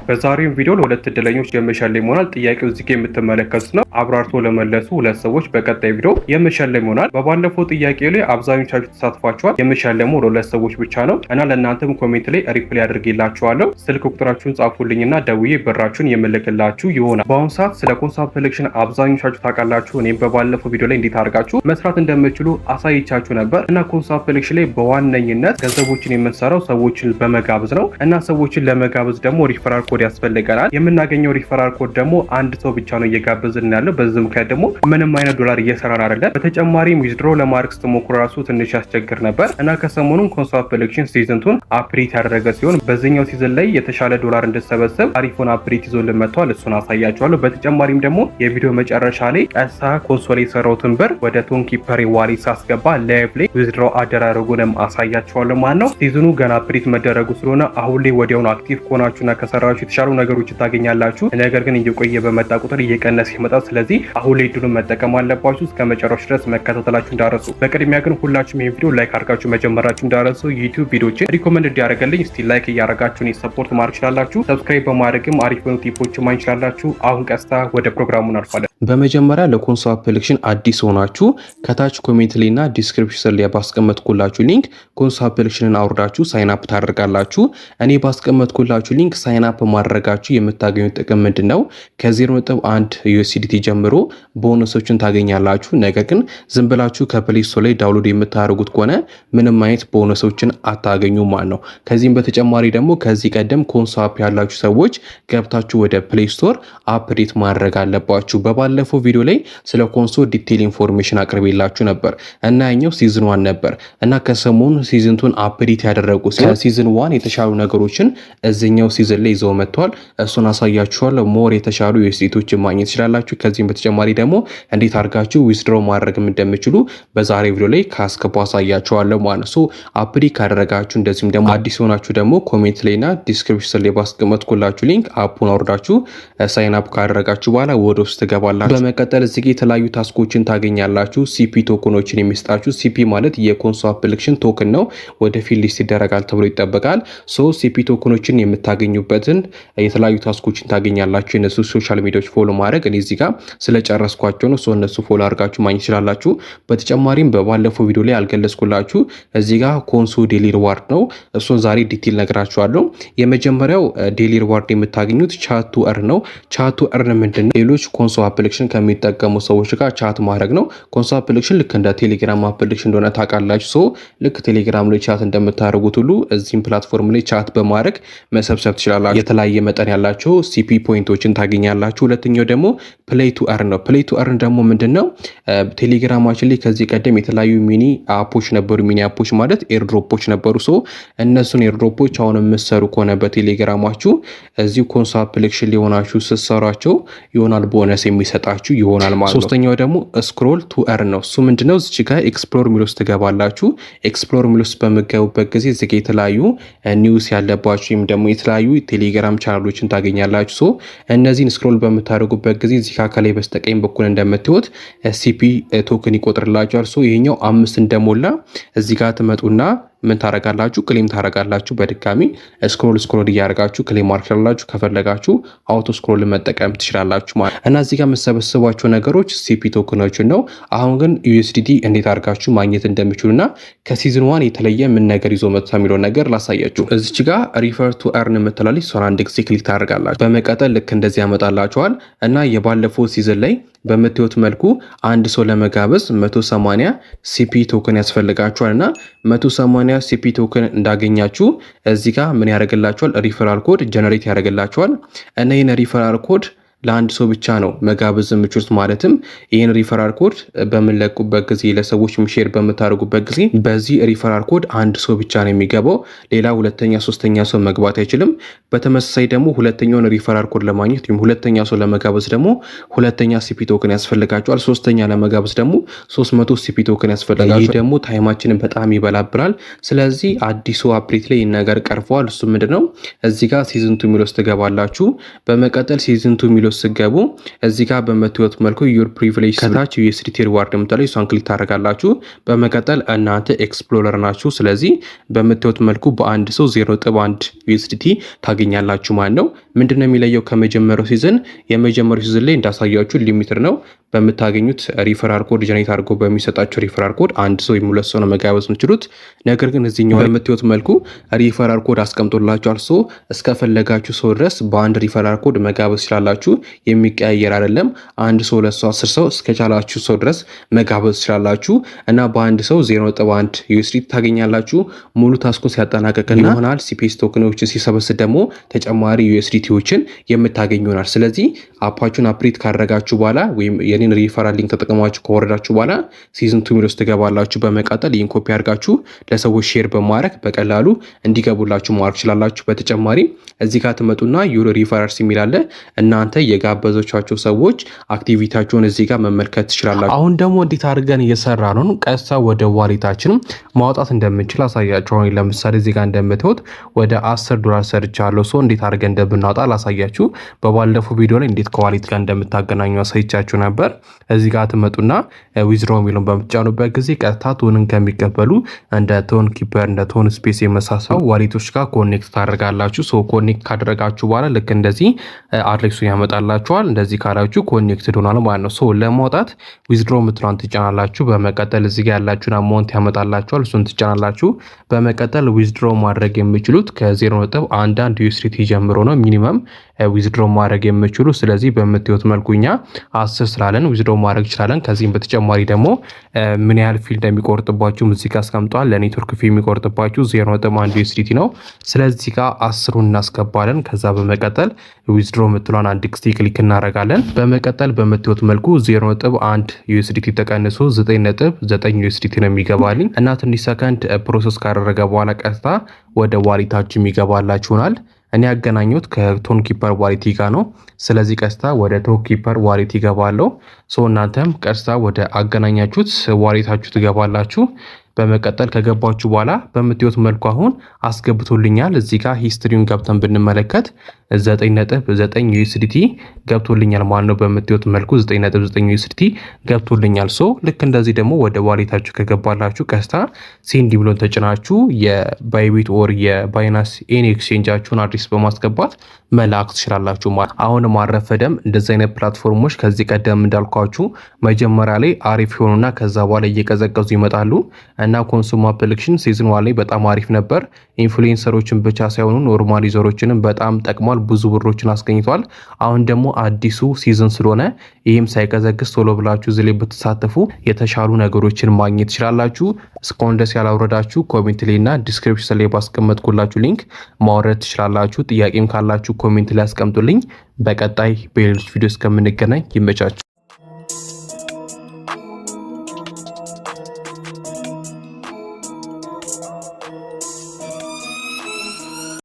በዛሬው ቪዲዮ ለሁለት እድለኞች የመሸለም ይሆናል። ጥያቄው እዚህ ጋር የምትመለከቱት ነው። አብራርቶ ለመለሱ ሁለት ሰዎች በቀጣይ ቪዲዮ የመሸለም ይሆናል። በባለፈው ጥያቄ ላይ አብዛኞቻችሁ ተሳትፏችኋል። የመሸለሙ ለሁለት ሰዎች ብቻ ነው እና ለእናንተም ኮሜንት ላይ ሪፕላይ አድርጌላችኋለሁ። ስልክ ቁጥራችሁን ጻፉልኝና ደውዬ ብራችሁን የምልክላችሁ ይሆናል። በአሁኑ ሰዓት ስለ ኮንሳፕ ፕሌክሽን አብዛኞቻችሁ ታውቃላችሁ። እኔም በባለፈው ቪዲዮ ላይ እንዴት አድርጋችሁ መስራት እንደምትችሉ አሳይቻችሁ ነበር እና ኮንሳፕ ፕሌክሽን ላይ በዋነኝነት ገንዘቦችን የምንሰራው ሰዎችን በመጋበዝ ነው እና ሰዎችን ለመጋበዝ ደግሞ ሪፈራል ኮድ ያስፈልገናል። የምናገኘው ሪፈራል ኮድ ደግሞ አንድ ሰው ብቻ ነው እየጋበዝን ያለው። በዚህ ምክንያት ደግሞ ምንም አይነት ዶላር እየሰራን አይደለም። በተጨማሪም ዊዝድሮ ለማድረግ ስትሞክሩ ራሱ ትንሽ ያስቸግር ነበር እና ከሰሞኑን ኮንሳፕት ፕሌክሽን ሲዝንቱን አፕዴት ያደረገ ሲሆን በዚህኛው ሲዝን ላይ የተሻለ ዶላር እንድሰበሰብ አሪፉን አፕዴት ይዞልን መጥቷል። እሱን አሳያችኋለሁ። በተጨማሪም ደግሞ የቪዲዮ መጨረሻ ላይ ቀሳ ኮንሶል የሰራሁትን ብር ወደ ቶንኪፐር ዋሌት ሳስገባ ላይቭ ላይ ዊዝድሮ አደራረጉንም አሳያችኋለሁ ማለት ነው። ሲዝኑ ገና አፕዴት መደረጉ ስለሆነ አሁን ላይ ወዲያውኑ አክቲቭ ከሆናችሁና ከሰራችሁ የተሻሉ ነገሮች ታገኛላችሁ። ነገር ግን እየቆየ በመጣ ቁጥር እየቀነሰ ይመጣል። ስለዚህ አሁን ላይ ድሉን መጠቀም አለባችሁ። እስከ መጨረሻው ድረስ መከታተላችሁ እንዳረሱ። በቅድሚያ ግን ሁላችሁም ይሄን ቪዲዮ ላይክ አድርጋችሁ መጀመራችሁ እንዳረሱ። ዩቲዩብ ቪዲዮችን ሪኮመንድ እንዲያደርግልኝ እስቲ ላይክ እያደረጋችሁን ሰፖርት ማድረግ ይችላላችሁ። ሰብስክራይብ በማድረግም አሪፍ የሆኑ ቲፖችን ማግኘት ይችላላችሁ። አሁን ቀስታ ወደ ፕሮግራሙ እናልፋለን። በመጀመሪያ ለኮንሳፕት ፕሌክሽን አዲስ ሆናችሁ ከታች ኮሜንት ላይ እና ዲስክሪፕሽን ላይ ባስቀመጥኩላችሁ ሊንክ ኮንሳፕት ፕሌክሽንን አውርዳችሁ ሳይን አፕ ታደርጋላችሁ። እኔ ባስቀመጥኩላችሁ ሊንክ ሳይን አፕ ማድረጋችሁ የምታገኙት ጥቅም ምንድነው? ከ0.1 USDT ጀምሮ ቦነሶችን ታገኛላችሁ። ነገር ግን ዝም ብላችሁ ከፕሌይ ስቶር ላይ ዳውንሎድ የምታደርጉት ከሆነ ምንም አይነት ቦነሶችን አታገኙ ማለት ነው። ከዚህም በተጨማሪ ደግሞ ከዚህ ቀደም ኮንሳፕት ያላችሁ ሰዎች ገብታችሁ ወደ ፕሌይ ስቶር አፕዴት ማድረግ አለባችሁ። ባለፈው ቪዲዮ ላይ ስለ ኮንሶ ዲቴል ኢንፎርሜሽን አቅርቤላችሁ ነበር እና ያኛው ሲዝን 1 ነበር እና ከሰሞኑ ሲዝን 2 አፕዴት ያደረጉ ሲዝን 1 የተሻሉ ነገሮችን እዚህኛው ሲዝን ላይ ይዘው መጥተዋል። እሱን አሳያችኋለሁ። ሞር የተሻሉ ዩኤስዲቲዎችን ማግኘት ይችላላችሁ። ከዚህም በተጨማሪ ደግሞ እንዴት አድርጋችሁ ዊዝድሮ ማድረግ እንደምትችሉ በዛሬ ቪዲዮ ላይ ካስከቡ አሳያችኋለሁ ማለት ነው። አፕዴት ካደረጋችሁ እንደዚህም ደግሞ አዲስ ሆናችሁ ደግሞ ኮሜንት ላይና ዲስክሪፕሽን ላይ ባስቀመጥኩላችሁ ሊንክ አፑን አውርዳችሁ ሳይን አፕ ካደረጋችሁ በኋላ ወደ ውስጥ ትገባላችሁ። በመቀጠል እዚህ ጋር የተለያዩ ታስኮችን ታገኛላችሁ። ሲፒ ቶክኖችን የሚሰጣችሁ። ሲፒ ማለት የኮንሳፕት ፕሌክሽን ቶክን ነው። ወደፊት ሊስት ይደረጋል ተብሎ ይጠበቃል። ሲፒ ቶክኖችን የምታገኙበትን የተለያዩ ታስኮችን ታገኛላችሁ። እነሱ ሶሻል ሚዲያዎች ፎሎ ማድረግ እኔ እዚህ ጋር ስለጨረስኳቸው ነው። እነሱ ፎሎ አድርጋችሁ ማግኘት ይችላላችሁ። በተጨማሪም በባለፈው ቪዲዮ ላይ አልገለጽኩላችሁ እዚህ ጋር ኮንሶ ዴሊ ሪዋርድ ነው። እሱን ዛሬ ዲቴል ነግራችኋለሁ። የመጀመሪያው ዴሊ ሪዋርድ የምታገኙት ቻት ቱ እርን ነው። ቻት ቱ እርን ምንድነው? ሌሎች ኮንሶ አፕሊኬሽን ከሚጠቀሙ ሰዎች ጋር ቻት ማድረግ ነው። ኮንሶል አፕሊኬሽን ልክ እንደ ቴሌግራም አፕሊኬሽን እንደሆነ ታውቃላችሁ። ልክ ቴሌግራም ላይ ቻት እንደምታደርጉት ሁሉ እዚህም ፕላትፎርም ላይ ቻት በማድረግ መሰብሰብ ትችላላችሁ። የተለያየ መጠን ያላቸው ሲፒ ፖይንቶችን ታገኛላችሁ። ሁለተኛው ደግሞ ፕሌይ ቱ እርን ነው። ፕሌይ ቱ እርን ደግሞ ምንድነው? ቴሌግራማችን ላይ ከዚህ ቀደም የተለያዩ ሚኒ አፖች ነበሩ። ሚኒ አፖች ማለት ኤርድሮፖች ነበሩ። እነሱን ኤርድሮፖች አሁን የምትሰሩ ከሆነ በቴሌግራማችሁ እዚሁ ኮንሶል አፕሊኬሽን ላይ ሆናችሁ ስትሰሯቸው ይሆናል ቦነስ የሚሰጣችሁ ይሆናል ማለት ነው። ሶስተኛው ደግሞ ስክሮል ቱ እርን ነው። እሱ ምንድነው? እዚህ ጋር ኤክስፕሎር ሚል ውስጥ ትገባላችሁ። ኤክስፕሎር ሚል ውስጥ በምትገቡበት ጊዜ እዚህ ጋር የተለያዩ ኒውስ ያለባችሁ ወይም ደግሞ የተለያዩ ቴሌግራም ቻናሎችን ታገኛላችሁ። እነዚህን ስክሮል በምታደርጉበት ጊዜ እዚህ ጋር ከላይ በስተቀኝ በኩል እንደምትወት ሲፒ ቶክን ይቆጥርላችኋል። ይሄኛው 5 እንደሞላ እዚህ ጋር ትመጡና ምን ታረጋላችሁ? ክሌም ታረጋላችሁ። በድጋሚ ስክሮል እያደረጋችሁ ክሌም ማርካላችሁ። ከፈለጋችሁ አውቶ ስክሮል መጠቀም ትችላላችሁ ማለት እና እዚህ ጋር የምትሰበስቧቸው ነገሮች ሲፒ ቶክኖችን ነው። አሁን ግን ዩኤስዲቲ እንዴት አድርጋችሁ ማግኘት እንደምችሉና ከሲዝን 1 የተለየ ምን ነገር ይዞ መጥቶ የሚለው ነገር ላሳያችሁ። እዚች ጋር ሪፈር ቱ እርን የምትላለች እሷን አንድ ጊዜ ክሊክ ታደርጋላችሁ። በመቀጠል ልክ እንደዚህ ያመጣላችኋል እና የባለፈው ሲዝን ላይ በምትዩት መልኩ አንድ ሰው ለመጋበዝ 180 ሲፒ ቶክን ያስፈልጋችኋል እና 180 ሲፒ ቶክን እንዳገኛችሁ እዚህ ጋር ምን ያደርግላችኋል? ሪፈራል ኮድ ጀነሬት ያደርግላችኋል እና ይህን ሪፈራል ኮድ ለአንድ ሰው ብቻ ነው መጋበዝ የምችሉት። ማለትም ይህን ሪፈራል ኮድ በምንለቁበት ጊዜ ለሰዎች ሼር በምታደርጉበት ጊዜ በዚህ ሪፈራል ኮድ አንድ ሰው ብቻ ነው የሚገባው። ሌላ ሁለተኛ ሶስተኛ ሰው መግባት አይችልም። በተመሳሳይ ደግሞ ሁለተኛውን ሪፈራል ኮድ ለማግኘት ወይም ሁለተኛ ሰው ለመጋበዝ ደግሞ ሁለተኛ ሲፒ ቶክን ያስፈልጋቸዋል። ሶስተኛ ለመጋበዝ ደግሞ 300 ሲፒ ቶክን ያስፈልጋቸዋል። ይህ ደግሞ ታይማችንን በጣም ይበላብራል። ስለዚህ አዲሱ አፕዴት ላይ ነገር ቀርፈዋል። እሱ ምንድነው? እዚህ ጋር ሲዝን 2 ሚል ውስጥ ትገባላችሁ። በመቀጠል ሲዝን 2 ሚል ውስጥ ስገቡ እዚህ ጋር በምትወት መልኩ ዩር ፕሪቪሌጅ ከታች USDT ሪዋርድ የምትለው እሷን ክሊክ ታደርጋላችሁ። በመቀጠል እናንተ ኤክስፕሎረር ናችሁ። ስለዚህ በምትወት መልኩ በአንድ ሰው 0.1 USDT ታገኛላችሁ ማለት ነው። ምንድነው የሚለየው ከመጀመሪያው ሲዝን? የመጀመሪያው ሲዝን ላይ እንዳሳያችሁ ሊሚትድ ነው። በምታገኙት ሪፈራል ኮድ ጀነሬት አድርጎ በሚሰጣቸው ሪፈራል ኮድ አንድ ሰው የሁለት ሰው ነው መጋበዝ የምትችሉት። ነገር ግን እዚህኛው በምትወት መልኩ ሪፈራል ኮድ አስቀምጦላችኋል። ሰው እስከፈለጋችሁ ሰው ድረስ በአንድ ሪፈራል ኮድ መጋበዝ ይችላላችሁ። የሚቀያየር አይደለም። አንድ ሰው 2 ሰው 10 ሰው እስከቻላችሁ ሰው ድረስ መጋበዝ ይችላላችሁ እና በአንድ ሰው 0.1 USDT ታገኛላችሁ። ሙሉ ታስኩን ሲያጠናቀቅና ይሆናል ሲፒኤስ ቶክኖችን ሲሰበስብ ደግሞ ተጨማሪ USDTዎችን የምታገኙ ይሆናል። ስለዚህ አፓችሁን አፕዴት ካደረጋችሁ በኋላ ወይም የኔን ሪፈራል ሊንክ ተጠቅማችሁ ከወረዳችሁ በኋላ ሲዝን 2 ሚል ውስጥ ትገባላችሁ። በመቀጠል ይህን ኮፒ አድርጋችሁ ለሰዎች ሼር በማድረግ በቀላሉ እንዲገቡላችሁ ማድረግ ትችላላችሁ። በተጨማሪም እዚህ ጋር ትመጡና ዩሮ ሪፈራልስ የሚል አለ። እናንተ የጋበዞቻቸው ሰዎች አክቲቪቲያቸውን እዚህ ጋር መመልከት ትችላላችሁ። አሁን ደግሞ እንዴት አድርገን እየሰራ ነው ቀጥታ ወደ ዋሌታችን ማውጣት እንደምንችል አሳያችሁ። አሁን ለምሳሌ እዚህ ጋር እንደምትወት ወደ $10 ሰርቻለሁ። ሶ እንዴት አድርገን እንደምናወጣ ላሳያችሁ። በባለፈው ቪዲዮ ላይ እንዴት ከዋሌት ጋር እንደምታገናኙ አሳይቻችሁ ነበር። እዚህ ጋር ትመጡና ዊዝድሮ የሚለውን በምትጫኑበት ጊዜ ቀጥታ ቶንን ከሚቀበሉ እንደ ቶን ኪፐር እንደ ቶን ስፔስ የመሳሰሉ ዋሌቶች ጋር ኮኔክት ታደርጋላችሁ። ሶ ኮኔክት ካደረጋችሁ በኋላ ልክ እንደዚህ አድሬሱን ያመጣላችኋል። እንደዚህ ካላችሁ ኮኔክትድ ሆኗል ማለት ነው። ሶ ለማውጣት ዊዝድሮ የምትለውን ትጫናላችሁ። በመቀጠል እዚህ ጋር ያላችሁን አማውንት ያመጣላችኋል። እሱን ትጫናላችሁ። በመቀጠል ዊዝድሮ ማድረግ የሚችሉት ከ0.11 USDT ጀምሮ ነው ሚኒመም ዊዝድሮ ማድረግ የምችሉ። ስለዚህ በምትዩት መልኩኛ 10 ስላለን ዊዝድሮ ማድረግ ይችላለን። ከዚህም በተጨማሪ ደግሞ ምን ያህል ፊ እንደሚቆርጥባችሁ እዚህ ጋር አስቀምጧል። ለኔትወርክ ፊ የሚቆርጥባችሁ 0.1 USDT ነው። ስለዚህ ጋር 10ሩን እናስገባለን። ከዛ በመቀጠል ዊዝድሮ የምትሏን አንድ ጊዜ ክሊክ እናደርጋለን። በመቀጠል በምትዩት መልኩ 0.1 USDT ተቀንሶ 9.9 USDT ነው የሚገባልኝ እና ትንሽ ሰከንድ ፕሮሰስ ካደረገ በኋላ ቀጥታ ወደ ዋሌታችሁ የሚገባላችሁናል። እኔ ያገናኙት ከቶን ኪፐር ዋሌት ጋር ነው። ስለዚህ ቀጥታ ወደ ቶን ኪፐር ዋሌት ይገባለሁ። ሶ እናንተም ቀጥታ ወደ አገናኛችሁት ዋሌታችሁ ትገባላችሁ። በመቀጠል ከገባችሁ በኋላ በምትዩት መልኩ አሁን አስገብቶልኛል። እዚህ ጋር ሂስትሪውን ገብተን ብንመለከት 9.9 USDT ገብቶልኛል ማለት ነው። በምትዩት መልኩ 9.9 USDT ገብቶልኛል። ሶ ልክ እንደዚህ ደግሞ ወደ ዋሌታችሁ ከገባላችሁ ቀጥታ ሴንድ ብሎን ተጭናችሁ የባይቢት ኦር የባይናንስ ኤኒ ኤክስቼንጃችሁን አድሬስ በማስገባት መላክ ትችላላችሁ ማለት። አሁን ማረፈደም እንደዚህ አይነት ፕላትፎርሞች ከዚህ ቀደም እንዳልኳችሁ መጀመሪያ ላይ አሪፍ ይሆኑና ከዛ በኋላ እየቀዘቀዙ ይመጣሉ እና ኮንሱም አፕሊኬሽን ሲዝን 1 ላይ በጣም አሪፍ ነበር። ኢንፍሉዌንሰሮችን ብቻ ሳይሆኑ ኖርማል ዩዘሮችንም በጣም ጠቅሟል። ብዙ ብሮችን አስገኝቷል። አሁን ደግሞ አዲሱ ሲዝን ስለሆነ ይህም ሳይቀዘቅዝ ቶሎ ብላችሁ እዚህ ላይ ብትሳተፉ የተሻሉ ነገሮችን ማግኘት ትችላላችሁ። እስካሁን ደስ ያላወረዳችሁ ኮሜንት ላይ እና ዲስክሪፕሽን ላይ ባስቀመጥኩላችሁ ሊንክ ማውረድ ትችላላችሁ። ጥያቄም ካላችሁ ኮሜንት ላይ አስቀምጡልኝ። በቀጣይ በሌሎች ቪዲዮ እስከምንገናኝ ይመቻችሁ።